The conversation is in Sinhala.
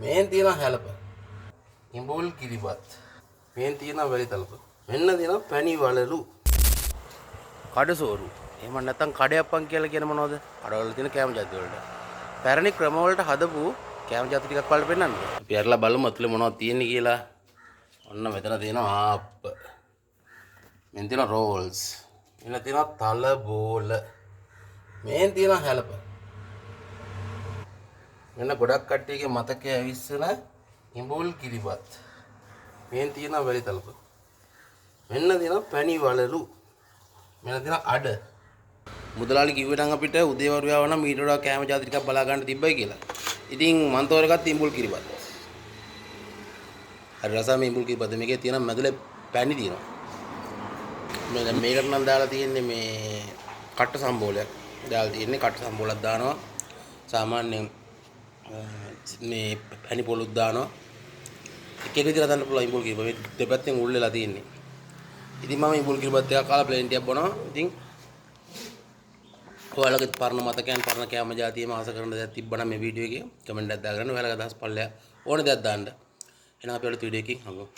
මේන් තියෙනවා හැලප. ඉඹුල් කිරිබත්. මේන් තියෙනවා වැලි තලප. මෙන්න තියෙනවා පැණි වලලු. කඩසෝරු. එහෙම නැත්නම් කඩයප්පන් කියලා කියන මොනවද? කඩවල තියෙන කෑම ජාති වලට. පැරණි ක්‍රම වලට හදපු කෑම ජාති ටිකක් වලට පෙන්නන්න. අපි අරලා බලමු අතුලේ මොනවද තියෙන්නේ කියලා. ඔන්න මෙතන තියෙනවා ආප්ප. මෙතන තියෙනවා රෝල්ස්. මෙන්න තියෙනවා තල බෝල. මේන් තියෙනවා හැලප. මෙන්න ගොඩක් කට්ටියගේ මතකයේ ඇවිස්සන ඉඹුල් කිරිබත්. මේන් තියෙනවා වැලි තලප. මෙන්න තියෙනවා පැණි වලලු. මෙන්න තියෙනවා අඩ. මුදලාලි කිව්වේ නම් අපිට උදේවරු ආව නම් ඊට වඩා කෑම ජාති ටිකක් බලා ගන්න තිබ්බයි කියලා. ඉතින් මන් තෝරගත්ත ඉඹුල් කිරිබත්. හරි රසම ඉඹුල් කිරිබත්. මේකේ තියෙන මැදලේ පැණි තියෙනවා. මේකට නම් දාලා තියෙන්නේ මේ කට්ට සම්බෝලයක්. දාලා තියෙන්නේ කට්ට සම්බෝලයක් දානවා. සාමාන්‍යයෙන් මේ පැණි පොලුත් දානවා. එක එක විදිහට දාන්න පුළුවන් ඉඹුල් කිරිබත්. මේ දෙපැත්තෙන් උල් වෙලා තියෙන්නේ. ඉතින් මම ඉඹුල් කිරිබත් එකක් කාලා ප්ලේන් ටිකක් බොනවා. ඉතින් ඔයාලගේ පරණ මතකයන් පරණ කෑම ජාතියම ආස කරන දේක් තිබ්බනම් මේ වීඩියෝ එකේ කමෙන්ට් එකක් දාලා ගන්න. ඔයාලගේ අදහස් පල්ලෙය ඕන දෙයක් දාන්න. එහෙනම් අපි වල වීඩියෝ එකකින් හම්බෙමු.